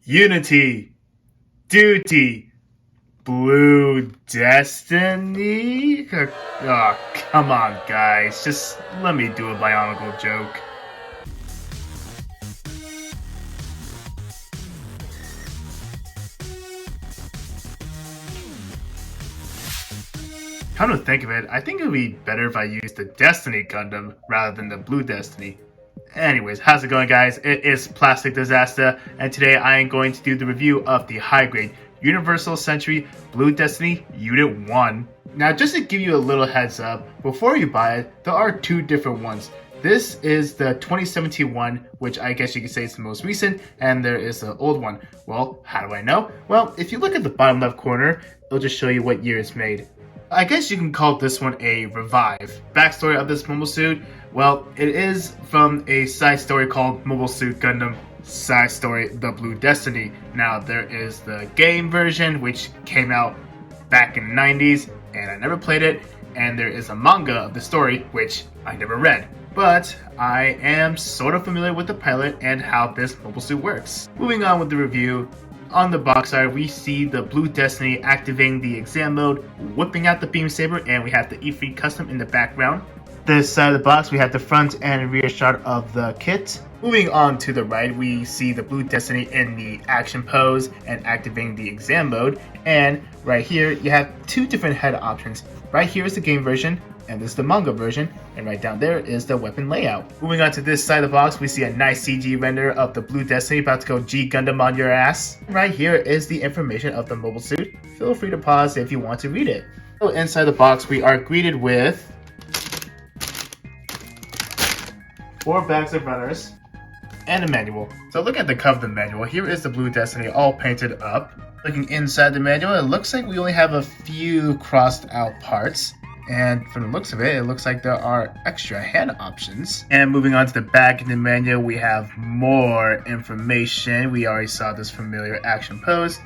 Unity, duty, blue destiny? Oh, come on, guys. Just let me do a bionicle joke. Come to think of it, I think it would be better if I used the Destiny Gundam rather than the Blue Destiny. Anyways, how's it going, guys? It is Plastic Disasta, and today I am going to do the review of the high-grade Universal Century Blue Destiny Unit 1. Now, just to give you a little heads up, before you buy it, there are two different ones. This is the 2017 one, which I guess you could say is the most recent, and there is the old one. Well, how do I know? Well, if you look at the bottom left corner, it'll just show you what year it's made. I guess you can call this one a revive. Backstory of this mobile suit, well, it is from a side story called Mobile Suit Gundam Side Story The Blue Destiny. Now, there is the game version, which came out back in the 90s, and I never played it, and there is a manga of the story, which I never read. But I am sort of familiar with the pilot and how this mobile suit works. Moving on with the review, on the box art, we see the Blue Destiny activating the exam mode, whipping out the beam saber, and we have the E3 custom in the background. This side of the box, we have the front and rear shot of the kit. Moving on to the right, we see the Blue Destiny in the action pose and activating the exam mode. And right here, you have two different head options. Right here is the game version, and this is the manga version, and right down there is the weapon layout. Moving on to this side of the box, we see a nice CG render of the Blue Destiny about to go G Gundam on your ass. Right here is the information of the mobile suit. Feel free to pause if you want to read it. So inside the box, we are greeted with 4 bags of runners and a manual. So look at the cover of the manual. Here is the Blue Destiny all painted up. Looking inside the manual, it looks like we only have a few crossed out parts. And from the looks of it, it looks like there are extra hand options. And moving on to the back of the manual, we have more information. We already saw this familiar action pose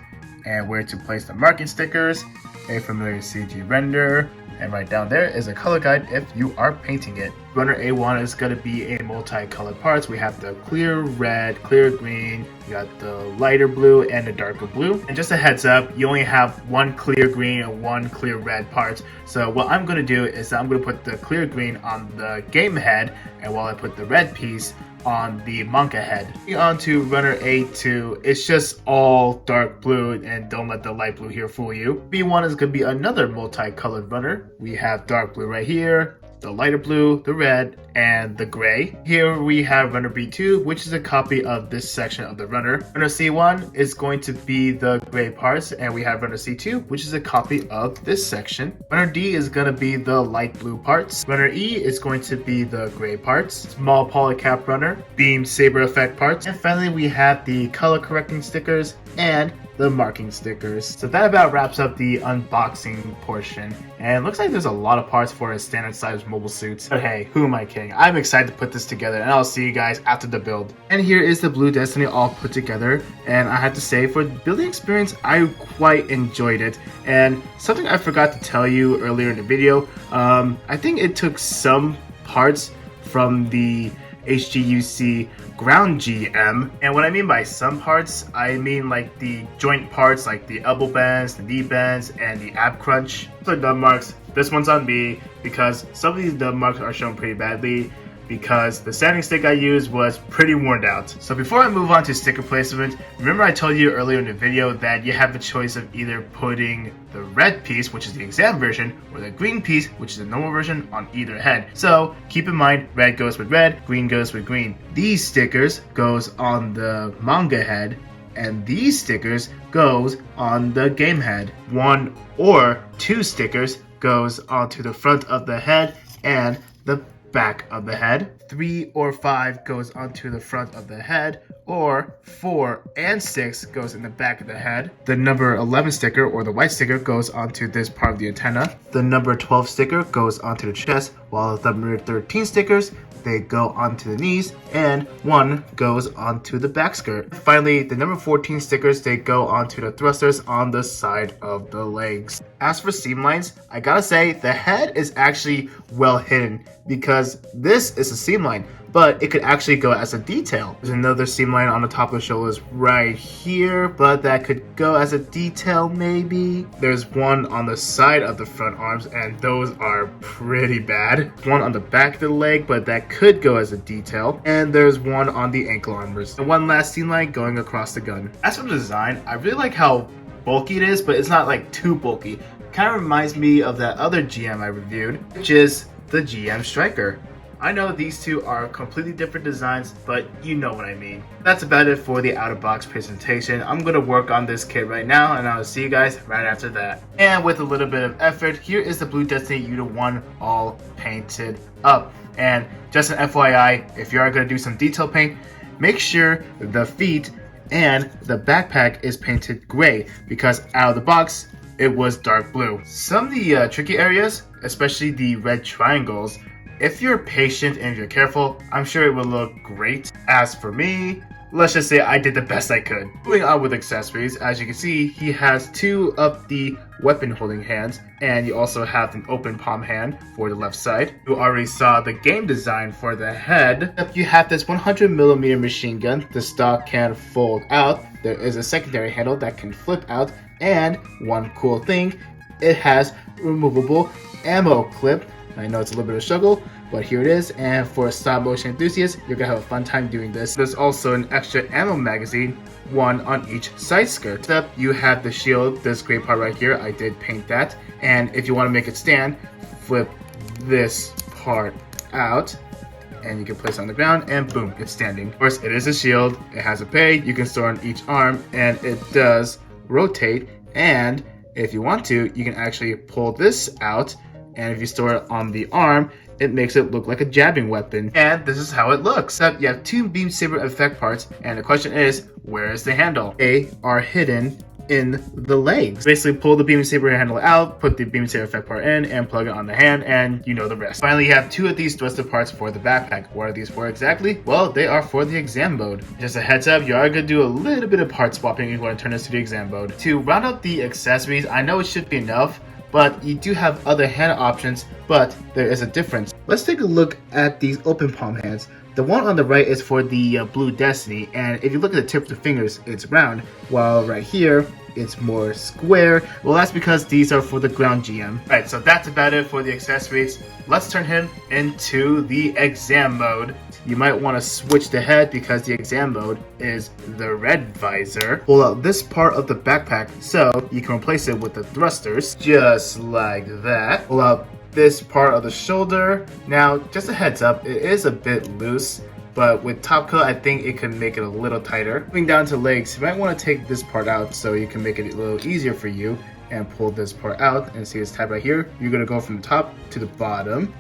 and where to place the marking stickers, a familiar CG render, and right down there is a color guide if you are painting it. Runner A1 is going to be a multicolored parts. We have the clear red, clear green, you got the lighter blue and the darker blue. And just a heads up, you only have one clear green and one clear red parts. So what I'm going to do is I'm going to put the clear green on the game head, and while I put the red piece on the manga head. On to runner A2, it's just all dark blue, and don't let the light blue here fool you. B1 is going to be another multicolored runner. We have dark blue right here, the lighter blue, the red, and the gray. Here we have runner B2, which is a copy of this section of the runner. Runner C1 is going to be the gray parts, and we have runner C2, which is a copy of this section. Runner D is going to be the light blue parts. Runner E is going to be the gray parts. Small polycap runner, beam saber effect parts, and finally we have the color correcting stickers and the marking stickers. So that about wraps up the unboxing portion, and it looks like there's a lot of parts for a standard size mobile suit. But hey, who am I kidding? I'm excited to put this together, and I'll see you guys after the build. And here is the Blue Destiny all put together, and I have to say, for the building experience, I quite enjoyed it. And something I forgot to tell you earlier in the video, I think it took some parts from the HGUC ground GM, and what I mean by some parts, I mean like the joint parts, like the elbow bends, the knee bends, and the ab crunch. So nub marks, this one's on me because some of these nub marks are shown pretty badly because the sanding stick I used was pretty worn out. So before I move on to sticker placement, remember I told you earlier in the video that you have the choice of either putting the red piece, which is the exam version, or the green piece, which is the normal version, on either head. So keep in mind, red goes with red, green goes with green. These stickers goes on the manga head, and these stickers goes on the game head. 1 or 2 stickers goes onto the front of the head and the back of the head. 3 or 5 goes onto the front of the head, or 4 and 6 goes in the back of the head. The number 11 sticker, or the white sticker, goes onto this part of the antenna. The number 12 sticker goes onto the chest, while the number 13 stickers, they go onto the knees, and 1 goes onto the back skirt. Finally, the number 14 stickers, they go onto the thrusters on the side of the legs. As for seam lines, I gotta say, the head is actually well hidden because this is a seam line. but it could actually go as a detail. There's another seam line on the top of the shoulders right here, but that could go as a detail maybe. There's one on the side of the front arms, and those are pretty bad. One on the back of the leg, but that could go as a detail. And there's one on the ankle armors. And one last seam line going across the gun. As for the design, I really like how bulky it is, but it's not like too bulky. Kind of reminds me of that other GM I reviewed, which is the GM Striker. I know these two are completely different designs, but you know what I mean. That's about it for the out-of-box presentation. I'm going to work on this kit right now, and I'll see you guys right after that. And with a little bit of effort, here is the Blue Destiny Unit 1 all painted up. And just an FYI, if you are going to do some detail paint, make sure the feet and the backpack is painted gray, because out of the box, it was dark blue. Some of the tricky areas, especially the red triangles, if you're patient and you're careful, I'm sure it will look great. As for me, let's just say I did the best I could. Moving on with accessories, as you can see, he has two of the weapon holding hands, and you also have an open palm hand for the left side. You already saw the game design for the head. You have this 100mm machine gun. The stock can fold out. There is a secondary handle that can flip out, and one cool thing, it has removable ammo clip. I know it's a little bit of a struggle, but here it is, and for stop motion enthusiasts, you're gonna have a fun time doing this. There's also an extra ammo magazine, one on each side skirt. Next up, you have the shield, this gray part right here. I did paint that, and if you want to make it stand, flip this part out, and you can place it on the ground, and boom, it's standing. Of course, it is a shield, it has a peg, you can store on each arm, and it does rotate, and if you want to, you can actually pull this out, and if you store it on the arm, it makes it look like a jabbing weapon. And this is how it looks. Except you have two beam saber effect parts, and the question is, where is the handle? They are hidden in the legs. Basically pull the beam saber handle out, put the beam saber effect part in, and plug it on the hand, and you know the rest. Finally, you have two of these twisted parts for the backpack. What are these for exactly? Well, they are for the exam mode. Just a heads up, you are going to do a little bit of part swapping if you want to turn this to the exam mode. To round up the accessories, I know it should be enough, but you do have other hand options, but there is a difference. Let's take a look at these open palm hands. The one on the right is for the Blue Destiny, and if you look at the tip of the fingers, it's round, while right here, it's more square. Well, that's because these are for the ground GM. Right, so that's about it for the accessories. Let's turn him into the exam mode. You might want to switch the head because the exam mode is the red visor. Pull out this part of the backpack so you can replace it with the thrusters, just like that. Pull out this part of the shoulder. Now, just a heads up, it is a bit loose, but with top coat, I think it can make it a little tighter. Moving down to legs, you might want to take this part out so you can make it a little easier for you, and pull this part out, and see it's tight right here. You're going to go from the top to the bottom,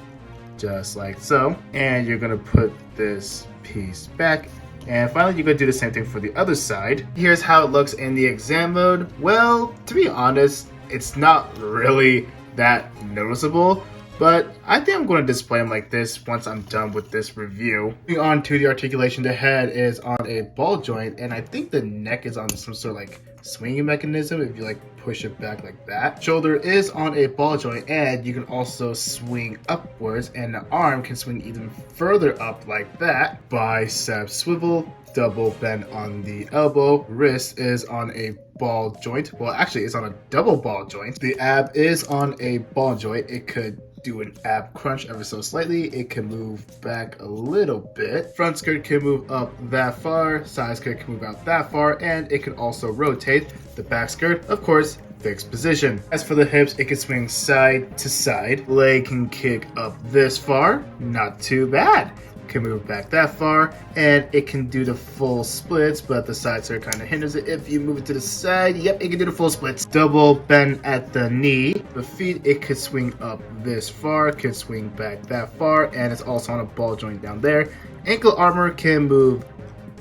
just like so, and you're going to put this piece back, and finally you're going to do the same thing for the other side. Here's how it looks in the exam mode. Well, to be honest, it's not really that noticeable, but I think I'm going to display them like this once I'm done with this review. Moving on to the articulation, the head is on a ball joint, and I think the neck is on some sort of like swinging mechanism if you like push it back like that. Shoulder is on a ball joint, and you can also swing upwards, and the arm can swing even further up like that. Bicep swivel, double bend on the elbow. Wrist is on a ball joint. Well, actually it's on a double ball joint. The ab is on a ball joint. It could do an ab crunch ever so slightly. It can move back a little bit. Front skirt can move up that far. Side skirt can move out that far, and it can also rotate. The back skirt, of course, fixed position. As for the hips, it can swing side to side. Leg can kick up this far. Not too bad. Can move back that far, and it can do the full splits, but the side skirt kind of hinders it. If you move it to the side, yep, it can do the full splits. Double bend at the knee. The feet, it could swing up this far, could swing back that far, and it's also on a ball joint down there. Ankle armor can move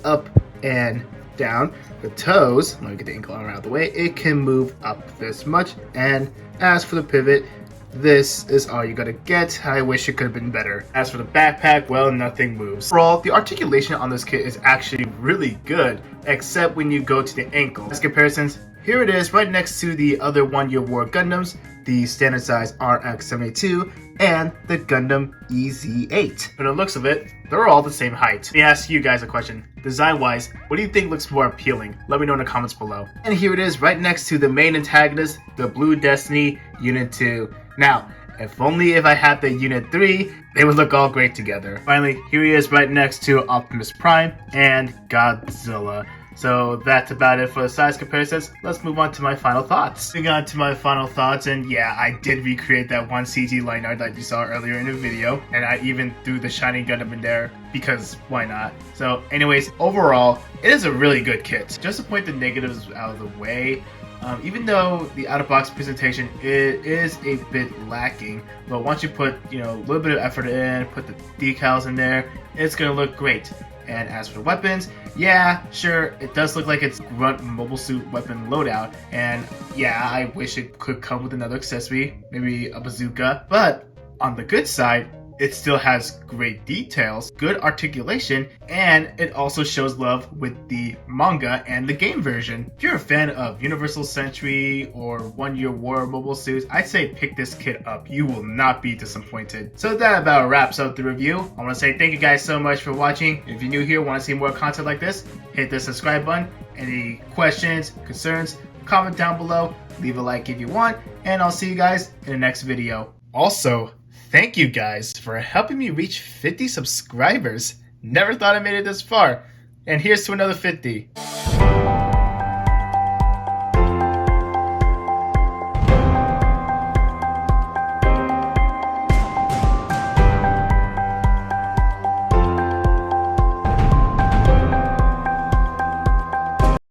up and down. The toes, let me get the ankle armor out of the way, it can move up this much. And as for the pivot, this is all you gotta get. I wish it could have been better. As for the backpack, well, nothing moves. Overall, the articulation on this kit is actually really good, except when you go to the ankle. As comparisons, here it is right next to the other 1 Year War Gundams, the standard size RX-72. and the Gundam EZ8. From the looks of it, they're all the same height. Let me ask you guys a question. Design-wise, what do you think looks more appealing? Let me know in the comments below. And here it is right next to the main antagonist, the Blue Destiny Unit 2. Now, if I had the Unit 3, they would look all great together. Finally, here he is right next to Optimus Prime and Godzilla. So that's about it for the size comparisons. Let's move on to my final thoughts. Moving on to my final thoughts, and yeah, I did recreate that one CG line art that you saw earlier in the video, and I even threw the shiny Gundam in there because why not? So anyways, overall, it is a really good kit. Just to point the negatives out of the way, even though the out-of-box presentation is a bit lacking, but once you put a little bit of effort in, put the decals in there, it's gonna look great. And as for weapons, yeah, sure, it does look like it's Grunt mobile suit weapon loadout, and yeah, I wish it could come with another accessory, maybe a bazooka, but on the good side, it still has great details, good articulation, and it also shows love with the manga and the game version. If you're a fan of Universal Century or One Year War mobile suits, I'd say pick this kit up. You will not be disappointed. So that about wraps up the review. I want to say thank you guys so much for watching. If you're new here, want to see more content like this, hit the subscribe button. Any questions, concerns, comment down below, leave a like if you want, and I'll see you guys in the next video. Also, thank you guys for helping me reach 50 subscribers. Never thought I made it this far. And here's to another 50.